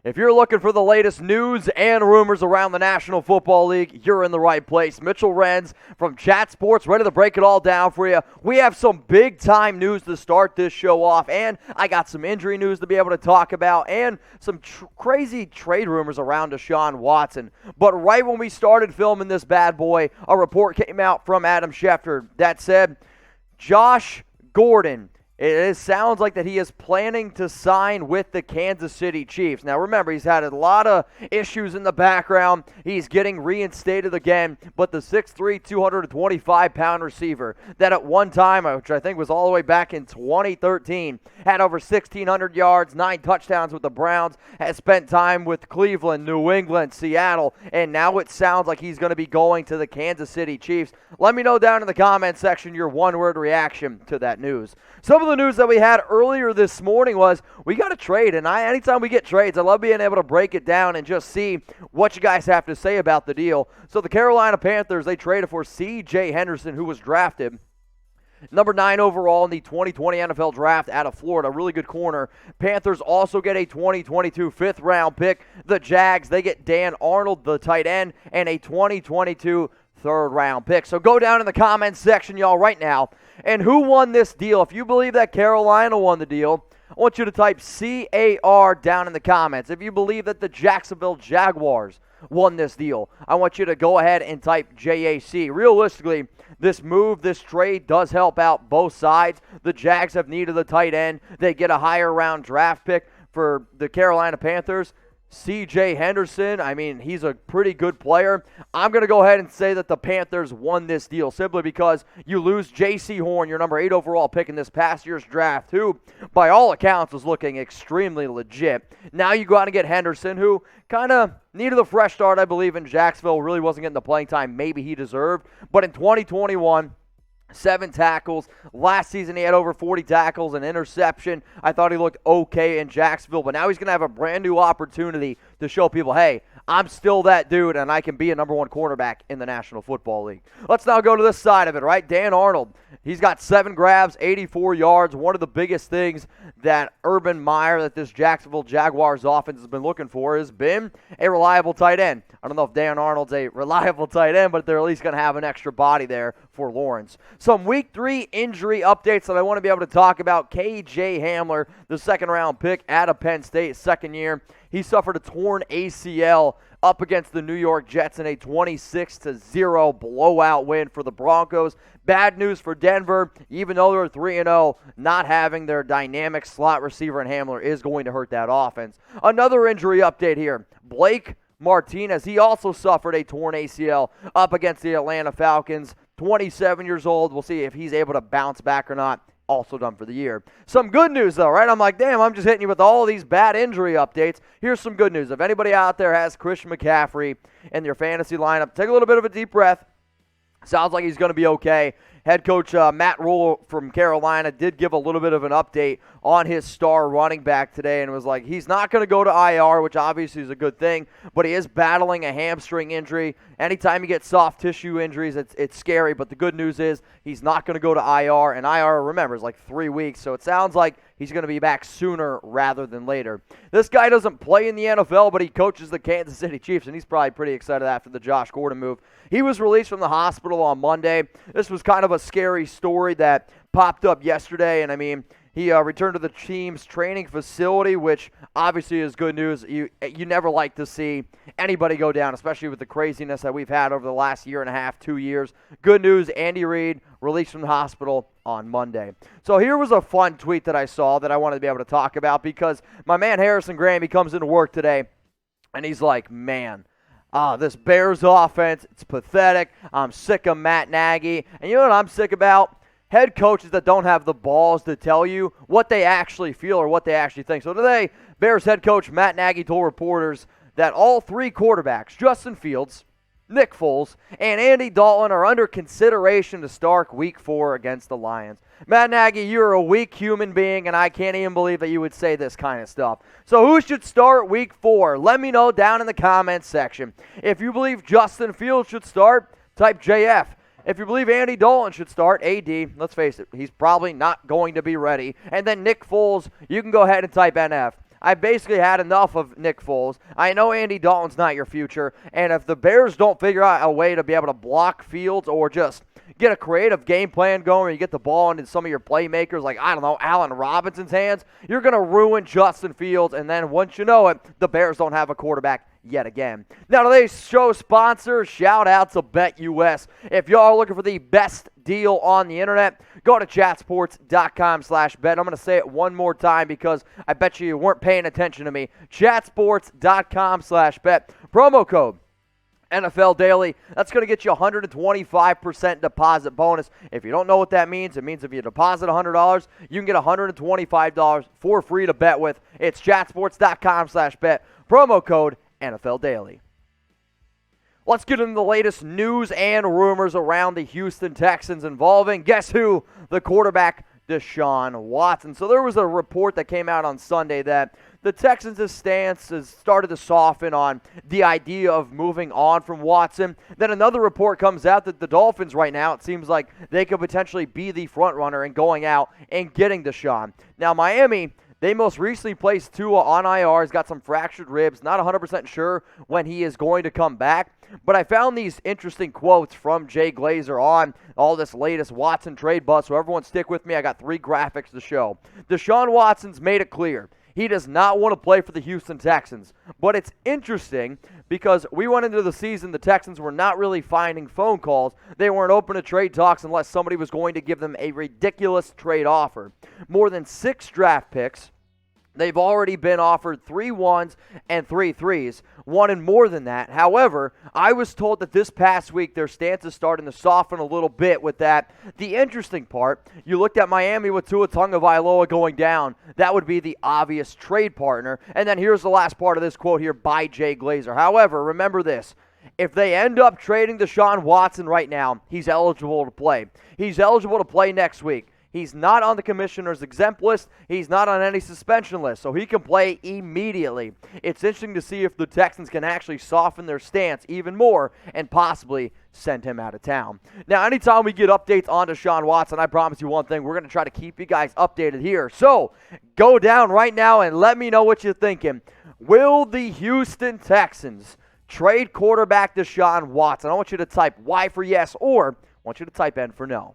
If you're looking for the latest news and rumors around the National Football League, you're in the right place. Mitchell Renz from Chat Sports, ready to break it all down for you. We have some big-time news to start this show off, and I got some injury news to be able to talk about, and some crazy trade rumors around Deshaun Watson. But right when we started filming this bad boy, a report came out from Adam Schefter that said Josh Gordon, it sounds like that he is planning to sign with the Kansas City Chiefs. Now, remember, he's had a lot of issues in the background. He's getting reinstated again, but the 6'3", 225-pound receiver that at one time, which I think was all the way back in 2013, had over 1,600 yards, 9 touchdowns with the Browns, has spent time with Cleveland, New England, Seattle, and now it sounds like he's going to be going to the Kansas City Chiefs. Let me know down in the comment section your one-word reaction to that news. Some of the news that we had earlier this morning was we got a trade, and anytime we get trades, I love being able to break it down and just see what you guys have to say about the deal. So the Carolina Panthers, they traded for CJ Henderson, who was drafted number 9 overall in the 2020 NFL Draft out of Florida. Really good corner. Panthers also get a 2022 fifth-round pick. The Jags, they get Dan Arnold, the tight end, and a 2022 third-round pick. So go down in the comments section, y'all, right now. And who won this deal? If you believe that Carolina won the deal, I want you to type CAR down in the comments. If you believe that the Jacksonville Jaguars won this deal, I want you to go ahead and type JAC. Realistically, this move, this trade does help out both sides. The Jags have needed the tight end. They get a higher round draft pick. For the Carolina Panthers, CJ Henderson, I mean, he's a pretty good player. I'm going to go ahead and say that the Panthers won this deal simply because you lose J.C. Horn, your number 8 overall pick in this past year's draft, who, by all accounts, was looking extremely legit. Now you go out and get Henderson, who kind of needed a fresh start, I believe, in Jacksonville. Really wasn't getting the playing time maybe he deserved. But in 2021, 7 tackles. Last season, he had over 40 tackles, an interception. I thought he looked okay in Jacksonville, but now he's going to have a brand new opportunity to show people, hey, I'm still that dude, and I can be a number 1 quarterback in the National Football League. Let's now go to this side of it, right? Dan Arnold, he's got 7 grabs, 84 yards. One of the biggest things that Urban Meyer, that this Jacksonville Jaguars offense has been looking for, has been a reliable tight end. I don't know if Dan Arnold's a reliable tight end, but they're at least going to have an extra body there for Lawrence. Some Week 3 injury updates that I want to be able to talk about. KJ Hamler, the second-round pick out of Penn State, second year. He suffered a torn ACL up against the New York Jets in a 26-0 blowout win for the Broncos. Bad news for Denver. Even though they're 3-0, not having their dynamic slot receiver in Hamler is going to hurt that offense. Another injury update here. Blake Martinez, he also suffered a torn ACL up against the Atlanta Falcons. 27 years old. We'll see if he's able to bounce back or not. Also done for the year. Some good news, though, right? I'm like, damn, I'm just hitting you with all of these bad injury updates. Here's some good news. If anybody out there has Christian McCaffrey in your fantasy lineup, take a little bit of a deep breath. Sounds like he's going to be okay. Head coach Matt Rule from Carolina did give a little bit of an update on his star running back today and was like, he's not going to go to IR, which obviously is a good thing, but he is battling a hamstring injury. Anytime you get soft tissue injuries, it's scary, but the good news is he's not going to go to IR, and IR, remember, is like 3 weeks, so it sounds like he's going to be back sooner rather than later. This guy doesn't play in the NFL, but he coaches the Kansas City Chiefs, and he's probably pretty excited after the Josh Gordon move. He was released from the hospital on Monday. This was kind of a scary story that popped up yesterday, and I mean, he returned to the team's training facility, which obviously is good news. You never like to see anybody go down, especially with the craziness that we've had over the last year and a half, 2 years. Good news, Andy Reid released from the hospital on Monday. So here was a fun tweet that I saw that I wanted to be able to talk about because my man Harrison Graham, he comes into work today, and he's like, man, this Bears offense, it's pathetic. I'm sick of Matt Nagy. And you know what I'm sick about? Head coaches that don't have the balls to tell you what they actually feel or what they actually think. So today, Bears head coach Matt Nagy told reporters that all 3 quarterbacks, Justin Fields, Nick Foles, and Andy Dalton, are under consideration to start Week 4 against the Lions. Matt Nagy, you're a weak human being, and I can't even believe that you would say this kind of stuff. So who should start Week 4? Let me know down in the comments section. If you believe Justin Fields should start, type JF. If you believe Andy Dalton should start, AD, let's face it, he's probably not going to be ready. And then Nick Foles, you can go ahead and type NF. I basically had enough of Nick Foles. I know Andy Dalton's not your future, and if the Bears don't figure out a way to be able to block Fields or just get a creative game plan going where you get the ball into some of your playmakers like, I don't know, Allen Robinson's hands, you're going to ruin Justin Fields, and then once you know it, the Bears don't have a quarterback yet again. Now, today's show sponsor, shout out to BetUS. If y'all are looking for the best deal on the internet, go to chatsports.com/bet. I'm going to say it one more time because I bet you weren't paying attention to me. Chatsports.com/bet. Promo code NFL Daily. That's going to get you a 125% deposit bonus. If you don't know what that means, it means if you deposit $100, you can get $125 for free to bet with. It's chatsports.com/bet. Promo code NFL Daily. Let's get into the latest news and rumors around the Houston Texans involving, guess who? The quarterback, Deshaun Watson. So there was a report that came out on Sunday that the Texans' stance has started to soften on the idea of moving on from Watson. Then another report comes out that the Dolphins right now, it seems like they could potentially be the front runner in going out and getting Deshaun. Now, Miami, they most recently placed Tua on IR. He's got some fractured ribs. Not 100% sure when he is going to come back. But I found these interesting quotes from Jay Glazer on all this latest Watson trade buzz. So everyone stick with me. I got 3 graphics to show. Deshaun Watson's made it clear he does not want to play for the Houston Texans. But it's interesting because we went into the season, the Texans were not really finding phone calls. They weren't open to trade talks unless somebody was going to give them a ridiculous trade offer. More than 6 draft picks. They've already been offered 3 1s and 3 3s, wanted more than that. However, I was told that this past week their stance is starting to soften a little bit with that. The interesting part, you looked at Miami with Tua Tagovailoa going down. That would be the obvious trade partner. And then here's the last part of this quote here by Jay Glazer. However, remember this. If they end up trading Deshaun Watson right now, he's eligible to play. He's eligible to play next week. He's not on the commissioner's exempt list. He's not on any suspension list, so he can play immediately. It's interesting to see if the Texans can actually soften their stance even more and possibly send him out of town. Now, anytime we get updates on Deshaun Watson, I promise you one thing, we're going to try to keep you guys updated here. So, go down right now and let me know what you're thinking. Will the Houston Texans trade quarterback Deshaun Watson? I want you to type Y for yes, or I want you to type N for no.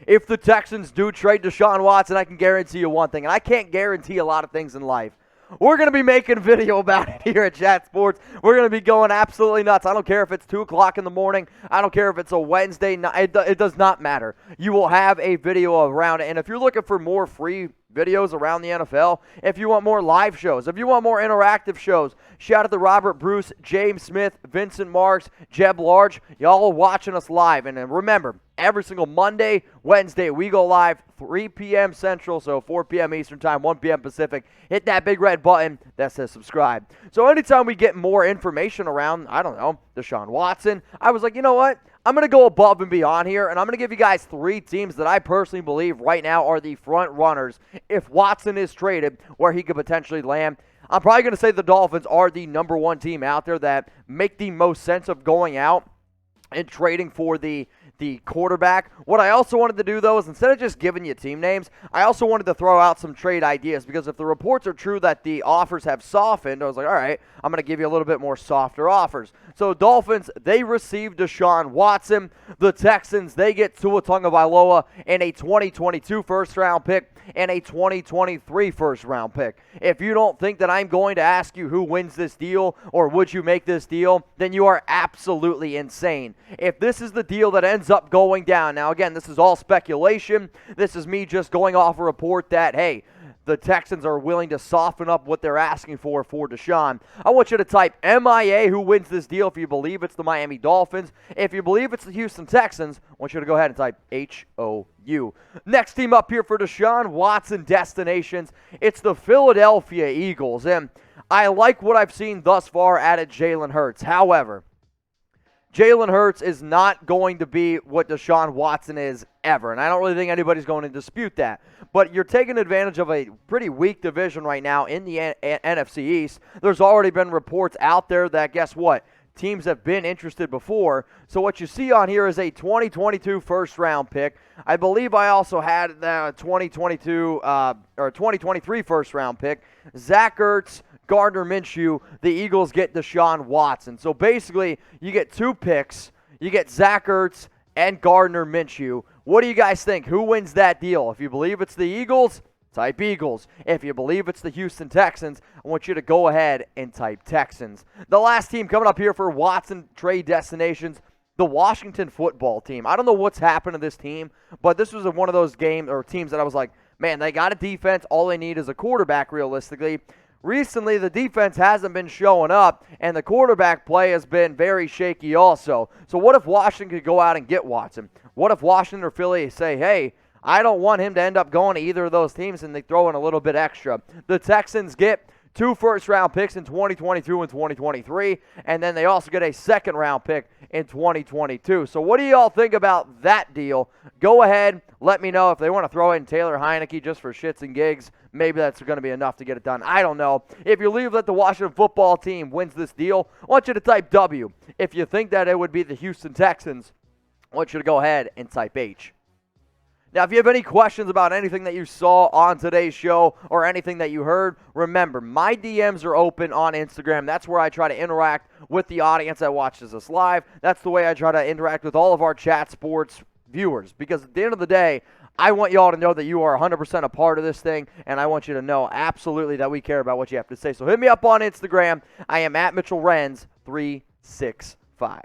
If the Texans do trade Deshaun Watson, I can guarantee you one thing, and I can't guarantee a lot of things in life. We're going to be making a video about it here at Chat Sports. We're going to be going absolutely nuts. I don't care if it's 2 o'clock in the morning. I don't care if it's a Wednesday night. It does not matter. You will have a video around it, and if you're looking for more free videos around the NFL, if you want more live shows, if you want more interactive shows, shout out to Robert Bruce, James Smith, Vincent Marks, Jeb Large. Y'all are watching us live. And then remember, every single Monday, Wednesday, we go live 3 p.m. Central, so 4 p.m. Eastern Time, 1 p.m. Pacific. Hit that big red button that says subscribe. So anytime we get more information around, I don't know, Deshaun Watson, I was like, you know what? I'm going to go above and beyond here, and I'm going to give you guys 3 teams that I personally believe right now are the front runners if Watson is traded where he could potentially land. I'm probably going to say the Dolphins are the number 1 team out there that make the most sense of going out and trading for the quarterback. What I also wanted to do, though, is instead of just giving you team names, I also wanted to throw out some trade ideas because if the reports are true that the offers have softened, I was like, all right, I'm going to give you a little bit more softer offers. So Dolphins, they received Deshaun Watson. The Texans, they get Tua Tagovailoa and a 2022 first-round pick and a 2023 first-round pick. If you don't think that I'm going to ask you who wins this deal or would you make this deal, then you are absolutely insane. If this is the deal that ends up going down, now again, this is all speculation. This is me just going off a report that, hey, the Texans are willing to soften up what they're asking for Deshaun. I want you to type MIA-HOU wins this deal if you believe it's the Miami Dolphins. If you believe it's the Houston Texans, I want you to go ahead and type HOU. Next team up here for Deshaun Watson destinations, it's the Philadelphia Eagles. And I like what I've seen thus far out of Jalen Hurts. However, Jalen Hurts is not going to be what Deshaun Watson is ever, and I don't really think anybody's going to dispute that. But you're taking advantage of a pretty weak division right now in the NFC East. There's already been reports out there that, guess what? teams have been interested before. So what you see on here is a 2022 first-round pick. I believe I also had the 2022 or 2023 first-round pick. Zach Ertz, Gardner Minshew. The Eagles get Deshaun Watson. So basically, you get 2 picks. You get Zach Ertz and Gardner Minshew. What do you guys think? Who wins that deal? If you believe it's the Eagles, type Eagles. If you believe it's the Houston Texans, I want you to go ahead and type Texans. The last team coming up here for Watson trade destinations, the Washington football team. I don't know what's happened to this team, but this was one of those games or teams that I was like, man, they got a defense. All they need is a quarterback realistically. Recently, the defense hasn't been showing up, and the quarterback play has been very shaky also. So what if Washington could go out and get Watson? What if Washington or Philly say, hey, I don't want him to end up going to either of those teams, and they throw in a little bit extra? The Texans get 2 first-round picks in 2022 and 2023, and then they also get a second-round pick in 2022. So what do y'all think about that deal? Go ahead, let me know if they want to throw in Taylor Heineke just for shits and gigs. Maybe that's going to be enough to get it done. I don't know. If you believe that the Washington football team wins this deal, I want you to type W. If you think that it would be the Houston Texans, I want you to go ahead and type H. Now, if you have any questions about anything that you saw on today's show or anything that you heard, remember, my DMs are open on Instagram. That's where I try to interact with the audience that watches us live. That's the way I try to interact with all of our Chat Sports viewers, because at the end of the day, I want you all to know that you are 100% a part of this thing, and I want you to know absolutely that we care about what you have to say. So hit me up on Instagram. I am at Mitchell Renz 365.